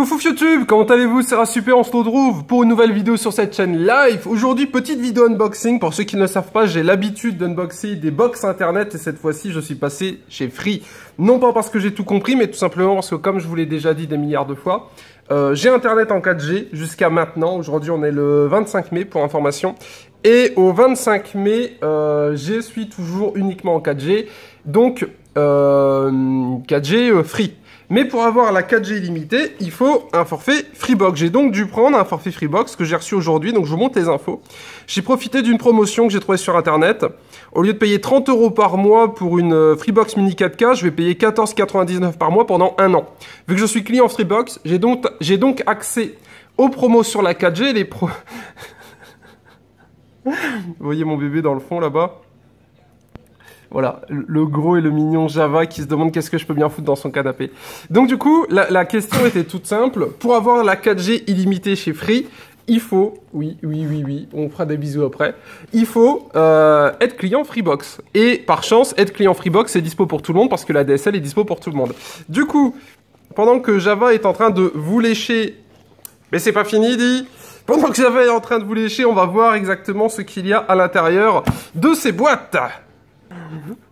Pouf YouTube, comment allez-vous? C'est super, on se retrouve pour une nouvelle vidéo sur cette chaîne live. Aujourd'hui, petite vidéo unboxing. Pour ceux qui ne le savent pas, j'ai l'habitude d'unboxer des box internet et cette fois-ci, je suis passé chez Free. Non pas parce que j'ai tout compris, mais tout simplement parce que comme je vous l'ai déjà dit des milliards de fois, j'ai internet en 4G jusqu'à maintenant. Aujourd'hui, on est le 25 mai pour information. Et au 25 mai, je suis toujours uniquement en 4G. Donc, 4G Free. Mais pour avoir la 4G illimitée, il faut un forfait Freebox. J'ai donc dû prendre un forfait Freebox que j'ai reçu aujourd'hui, donc je vous montre les infos. J'ai profité d'une promotion que j'ai trouvée sur Internet. Au lieu de payer 30 € par mois pour une Freebox Mini 4K, je vais payer 14,99 € par mois pendant un an. Vu que je suis client Freebox, j'ai donc accès aux promos sur la 4G. Vous voyez mon bébé dans le fond là-bas? Voilà, le gros et le mignon Java qui se demande qu'est-ce que je peux bien foutre dans son canapé. Donc du coup, la question était toute simple. Pour avoir la 4G illimitée chez Free, il faut, oui, on fera des bisous après, il faut être client Freebox. Et par chance, être client Freebox, c'est dispo pour tout le monde parce que la DSL est dispo pour tout le monde. Du coup, pendant que Java est en train de vous lécher... Mais c'est pas fini, dit. Pendant que Java est en train de vous lécher, on va voir exactement ce qu'il y a à l'intérieur de ces boîtes.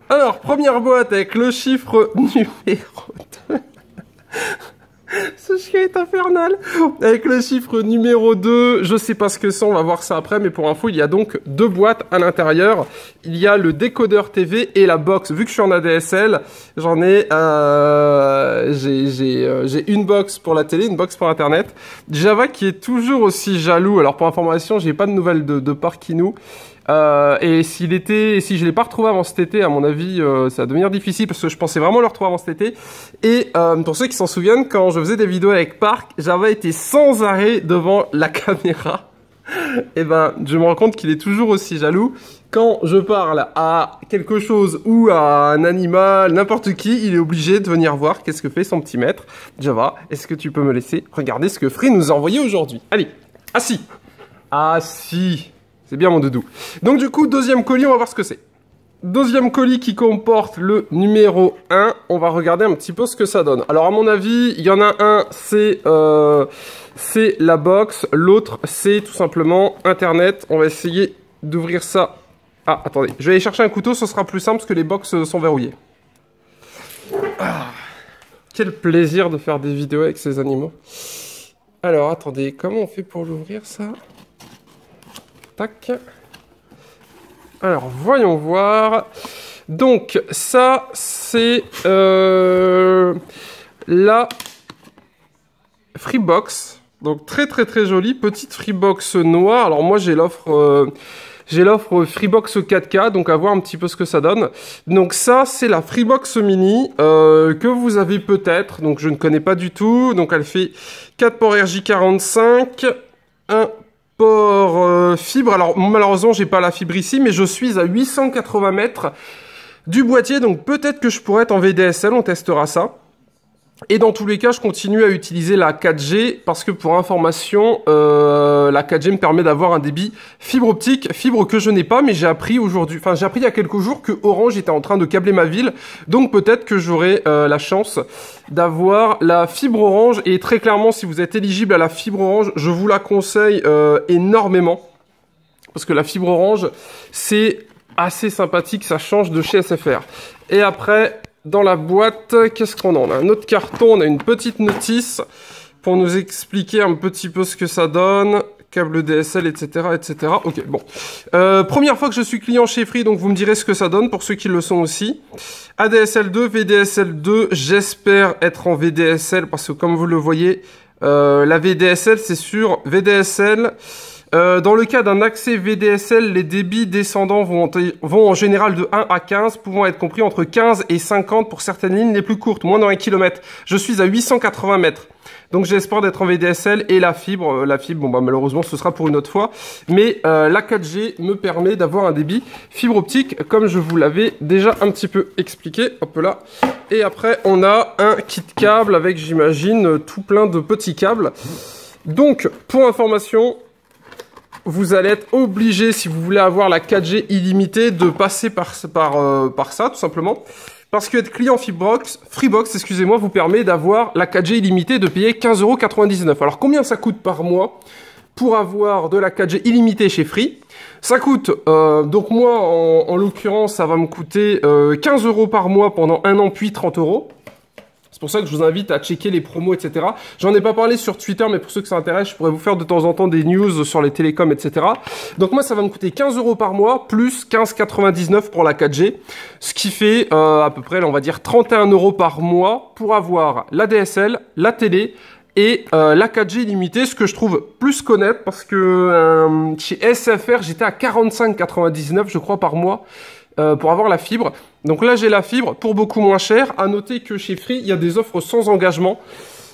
Alors, première boîte avec le chiffre numéro 2. Ce chien est infernal. Avec le chiffre numéro 2, je sais pas ce que c'est, on va voir ça après, mais pour info, il y a donc deux boîtes à l'intérieur. Il y a le décodeur TV et la box. Vu que je suis en ADSL, j'en ai, j'ai une box pour la télé, une box pour Internet. Java qui est toujours aussi jaloux. Alors pour information, j'ai pas de nouvelles de Parkinou. Et si je l'ai pas retrouvé avant cet été, à mon avis, ça va devenir difficile parce que je pensais vraiment le retrouver avant cet été. Et pour ceux qui s'en souviennent, quand je faisais des vidéos avec Park, Java était sans arrêt devant la caméra. Et ben, je me rends compte qu'il est toujours aussi jaloux. Quand je parle à quelque chose ou à un animal, n'importe qui, il est obligé de venir voir qu'est-ce que fait son petit maître. Java, est-ce que tu peux me laisser regarder ce que Free nous a envoyé aujourd'hui? Allez, assis. Assis. C'est bien mon doudou. Donc du coup, deuxième colis, on va voir ce que c'est. Deuxième colis qui comporte le numéro 1. On va regarder un petit peu ce que ça donne. Alors à mon avis, il y en a un, c'est la box. L'autre, c'est tout simplement Internet. On va essayer d'ouvrir ça. Ah, attendez. Je vais aller chercher un couteau, ce sera plus simple parce que les box sont verrouillées. Ah, quel plaisir de faire des vidéos avec ces animaux. Alors, attendez. Comment on fait pour l'ouvrir, ça ? Tac. Alors, voyons voir. Donc, ça, c'est la Freebox. Donc, très jolie. Petite Freebox noire. Alors, moi, j'ai l'offre Freebox 4K. Donc, à voir un petit peu ce que ça donne. Donc, ça, c'est la Freebox Mini que vous avez peut-être. Donc, je ne connais pas du tout. Donc, elle fait 4 ports RJ45. 1 port fibre. Alors malheureusement j'ai pas la fibre ici, mais je suis à 880 mètres du boîtier, donc peut-être que je pourrais être en VDSL, on testera ça. Et dans tous les cas, je continue à utiliser la 4G parce que pour information, la 4G me permet d'avoir un débit fibre optique, fibre que je n'ai pas, mais j'ai appris aujourd'hui, enfin j'ai appris il y a quelques jours que Orange était en train de câbler ma ville, donc peut-être que j'aurai la chance d'avoir la fibre Orange. Et très clairement, si vous êtes éligible à la fibre Orange, je vous la conseille énormément parce que la fibre Orange, c'est assez sympathique, ça change de chez SFR. Et après, dans la boîte, qu'est-ce qu'on a? On a un autre carton, on a une petite notice pour nous expliquer un petit peu ce que ça donne. Câble DSL, etc., etc. Ok, bon. Première fois que je suis client chez Free, donc vous me direz ce que ça donne pour ceux qui le sont aussi. ADSL 2, VDSL 2, j'espère être en VDSL parce que comme vous le voyez, la VDSL, c'est sur VDSL. Dans le cas d'un accès VDSL, les débits descendants vont en général de 1 à 15, pouvant être compris entre 15 et 50 pour certaines lignes les plus courtes, moins d'un kilomètre. Je suis à 880 mètres. Donc j'espère d'être en VDSL et la fibre, bon bah malheureusement ce sera pour une autre fois. Mais la 4G me permet d'avoir un débit fibre optique comme je vous l'avais déjà un petit peu expliqué. Hop là. Et après on a un kit câble avec j'imagine tout plein de petits câbles. Donc pour information, vous allez être obligé, si vous voulez avoir la 4G illimitée, de passer par ça, tout simplement. Parce que être client Freebox, excusez-moi, vous permet d'avoir la 4G illimitée de payer 15,99 €. Alors combien ça coûte par mois pour avoir de la 4G illimitée chez Free? Ça coûte, donc moi en l'occurrence ça va me coûter 15 € par mois pendant un an puis 30 €. C'est pour ça que je vous invite à checker les promos, etc. J'en ai pas parlé sur Twitter, mais pour ceux que ça intéresse, je pourrais vous faire de temps en temps des news sur les télécoms, etc. Donc moi, ça va me coûter 15 € par mois, plus 15,99 € pour la 4G, ce qui fait à peu près, on va dire, 31 € par mois pour avoir la DSL, la télé et la 4G illimitée, ce que je trouve plus qu'honnête, parce que chez SFR, j'étais à 45,99 €, je crois, par mois. Pour avoir la fibre. Donc là, j'ai la fibre pour beaucoup moins cher. À noter que chez Free, il y a des offres sans engagement.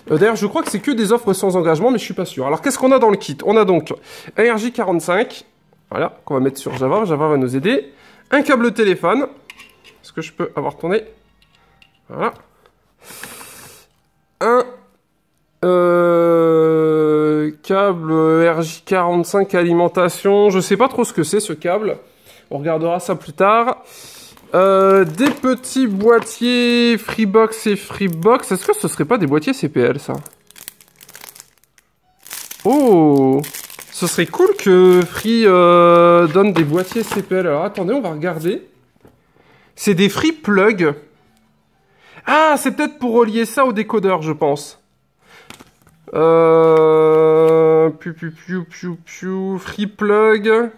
D'ailleurs, je crois que c'est que des offres sans engagement, mais je suis pas sûr. Alors, qu'est-ce qu'on a dans le kit? On a donc un RJ45, voilà, qu'on va mettre sur Java. Java va nous aider. Un câble téléphone. Est-ce que je peux avoir tourné? Voilà. Un câble RJ45 alimentation. Je sais pas trop ce que c'est, ce câble. On regardera ça plus tard. Des petits boîtiers Freebox et Freebox. Est-ce que ce serait pas des boîtiers CPL, ça? Oh! Ce serait cool que Free donne des boîtiers CPL. Alors, attendez, on va regarder. C'est des Free Plug. Ah, c'est peut-être pour relier ça au décodeur, je pense. Free Plug...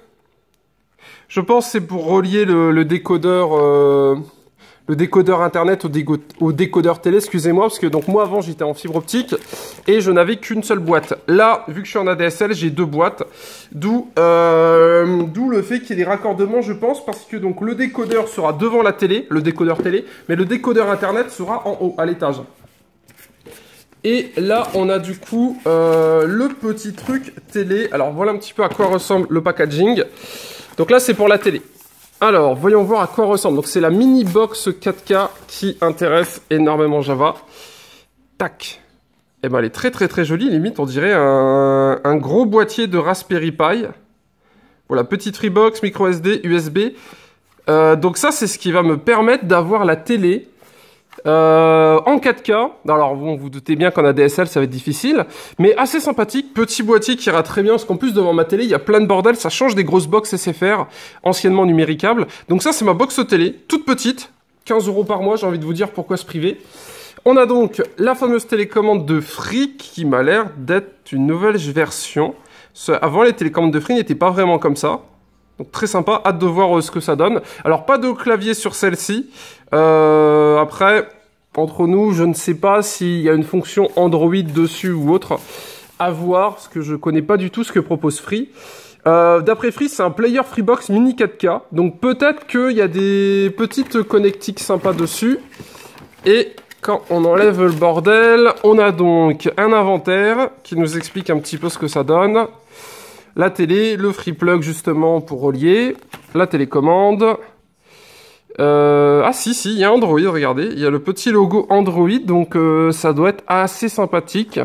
Je pense que c'est pour relier le décodeur internet au décodeur télé, excusez-moi, parce que donc moi avant j'étais en fibre optique et je n'avais qu'une seule boîte. Là, vu que je suis en ADSL, j'ai deux boîtes, d'où le fait qu'il y ait des raccordements, je pense, parce que donc le décodeur sera devant la télé, le décodeur télé, mais le décodeur internet sera en haut, à l'étage. Et là, on a du coup le petit truc télé. Alors voilà un petit peu à quoi ressemble le packaging. Donc là, c'est pour la télé. Alors, voyons voir à quoi ressemble. Donc, c'est la mini box 4K qui intéresse énormément Java. Tac. Eh ben, elle est très, très, très jolie. Limite, on dirait un gros boîtier de Raspberry Pi. Voilà, petite Freebox, micro SD, USB. Donc ça, c'est ce qui va me permettre d'avoir la télé en 4K. Alors bon, vous doutez bien qu'en ADSL ça va être difficile, mais assez sympathique, petit boîtier qui ira très bien, parce qu'en plus devant ma télé il y a plein de bordel, ça change des grosses box SFR, anciennement numéricables. Donc ça c'est ma box télé, toute petite, 15 € par mois, j'ai envie de vous dire pourquoi se priver. On a donc la fameuse télécommande de Free qui m'a l'air d'être une nouvelle version. Avant les télécommandes de Free n'étaient pas vraiment comme ça. Donc très sympa, hâte de voir ce que ça donne. Alors pas de clavier sur celle-ci. Après, entre nous, je ne sais pas s'il y a une fonction Android dessus ou autre. À voir, parce que je connais pas du tout ce que propose Free. D'après Free, c'est un player Freebox mini 4K. Donc peut-être qu'il y a des petites connectiques sympas dessus. Et quand on enlève le bordel, on a donc un inventaire qui nous explique un petit peu ce que ça donne. La télé, le free plug justement pour relier, la télécommande. Ah si, il y a Android, regardez, il y a le petit logo Android, donc ça doit être assez sympathique.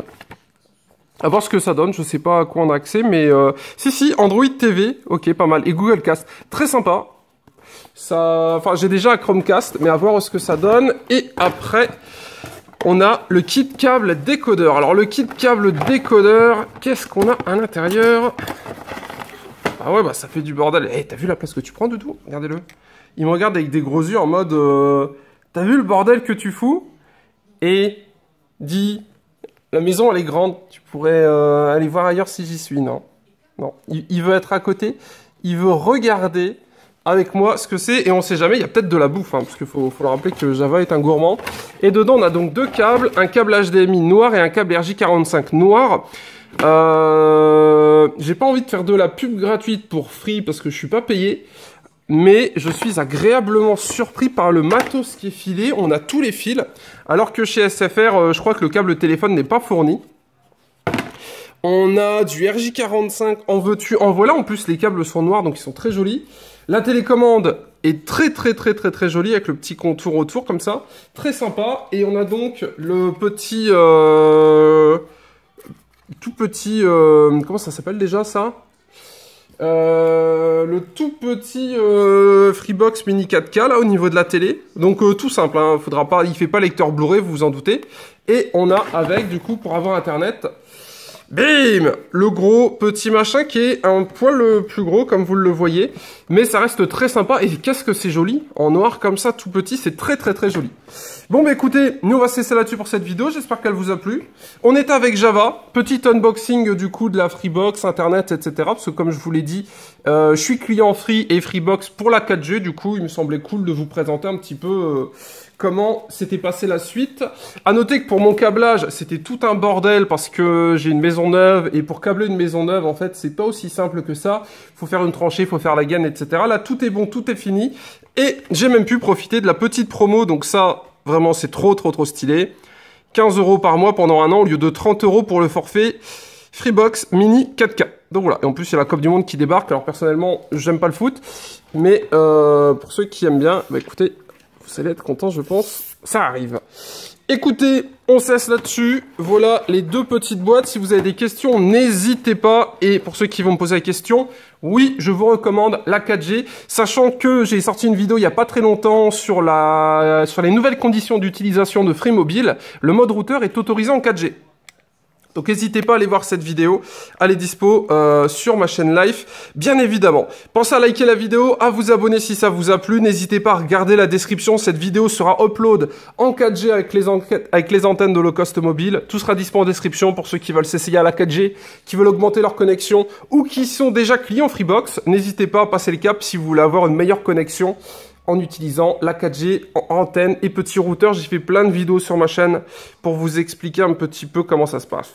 À voir ce que ça donne, je sais pas à quoi on a accès, mais si, Android TV, ok, pas mal. Et Google Cast, très sympa. Ça, enfin, j'ai déjà un Chromecast, mais à voir ce que ça donne. Et après... on a le kit câble décodeur. Alors le kit câble décodeur, qu'est-ce qu'on a à l'intérieur? Ah ouais, bah ça fait du bordel. Eh, t'as vu la place que tu prends, Doudou? Regardez-le. Il me regarde avec des gros yeux en mode... t'as vu le bordel que tu fous? Et dit... la maison, elle est grande. Tu pourrais aller voir ailleurs si j'y suis, non? Non. Il veut être à côté. Il veut regarder... avec moi ce que c'est, et on sait jamais, il y a peut-être de la bouffe, hein, parce qu'il faut le rappeler que Java est un gourmand. Et dedans, on a donc deux câbles, un câble HDMI noir et un câble RJ45 noir. J'ai pas envie de faire de la pub gratuite pour Free, parce que je suis pas payé, mais je suis agréablement surpris par le matos qui est filé. On a tous les fils, alors que chez SFR, je crois que le câble téléphone n'est pas fourni. On a du RJ45, en veux-tu, en voilà. En plus, les câbles sont noirs, donc ils sont très jolis. La télécommande est très jolie, avec le petit contour autour, comme ça. Très sympa. Et on a donc le petit... tout petit... comment ça s'appelle déjà, ça? Le tout petit Freebox Mini 4K là au niveau de la télé. Donc tout simple, hein, faudra pas, il fait pas lecteur Blu-ray, vous vous en doutez. Et on a avec du coup pour avoir internet, bim, le gros petit machin qui est un poil plus gros comme vous le voyez, mais ça reste très sympa et qu'est-ce que c'est joli en noir comme ça tout petit, c'est très très très joli. Bon bah écoutez, nous on va se laisser là-dessus pour cette vidéo, j'espère qu'elle vous a plu. On est avec Java, petit unboxing du coup de la Freebox, internet, etc. Parce que comme je vous l'ai dit, je suis client Free et Freebox pour la 4G, du coup il me semblait cool de vous présenter un petit peu comment s'était passé la suite. À noter que pour mon câblage, c'était tout un bordel parce que j'ai une maison neuve et pour câbler une maison neuve, en fait, c'est pas aussi simple que ça. Faut faire une tranchée, faut faire la gaine, etc. Là, tout est bon, tout est fini. Et j'ai même pu profiter de la petite promo, donc ça... Vraiment, c'est trop stylé. 15 € par mois pendant un an au lieu de 30 € pour le forfait Freebox Mini 4K. Donc voilà, et en plus, il y a la Coupe du Monde qui débarque. Alors personnellement, j'aime pas le foot, mais pour ceux qui aiment bien, bah écoutez, vous allez être contents, je pense. Ça arrive. Écoutez, on cesse là-dessus. Voilà les deux petites boîtes. Si vous avez des questions, n'hésitez pas. Et pour ceux qui vont me poser la question, oui, je vous recommande la 4G. Sachant que j'ai sorti une vidéo il n'y a pas très longtemps sur les nouvelles conditions d'utilisation de Free Mobile. Le mode routeur est autorisé en 4G. Donc n'hésitez pas à aller voir cette vidéo, elle est dispo sur ma chaîne live, bien évidemment. Pensez à liker la vidéo, à vous abonner si ça vous a plu, n'hésitez pas à regarder la description, cette vidéo sera upload en 4G avec les antennes de low cost mobile, tout sera dispo en description pour ceux qui veulent s'essayer à la 4G, qui veulent augmenter leur connexion ou qui sont déjà clients Freebox, n'hésitez pas à passer le cap si vous voulez avoir une meilleure connexion en utilisant la 4G en antenne et petit routeur. J'ai fait plein de vidéos sur ma chaîne pour vous expliquer un petit peu comment ça se passe.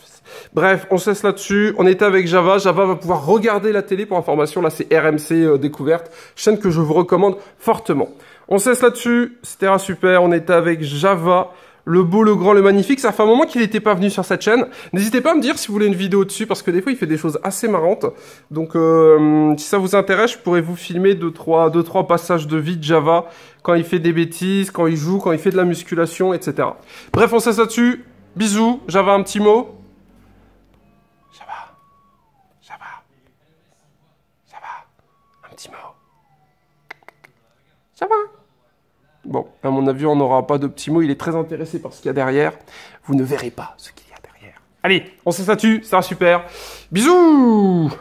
Bref, on se laisse là-dessus. On était avec Java. Java va pouvoir regarder la télé pour information. Là, c'est RMC Découverte, chaîne que je vous recommande fortement. On se laisse là-dessus. C'était super. On était avec Java. Le beau, le grand, le magnifique. Ça fait un moment qu'il n'était pas venu sur cette chaîne. N'hésitez pas à me dire si vous voulez une vidéo dessus, parce que des fois, il fait des choses assez marrantes. Donc, si ça vous intéresse, je pourrais vous filmer deux, trois passages de vie de Java, quand il fait des bêtises, quand il joue, quand il fait de la musculation, etc. Bref, on se laisse là-dessus. Bisous. Java, un petit mot. Java, un petit mot. Java. Bon, à mon avis, on n'aura pas de petits mots. Il est très intéressé par ce qu'il y a derrière. Vous ne verrez pas ce qu'il y a derrière. Allez, on se statue, ça sera super. Bisous!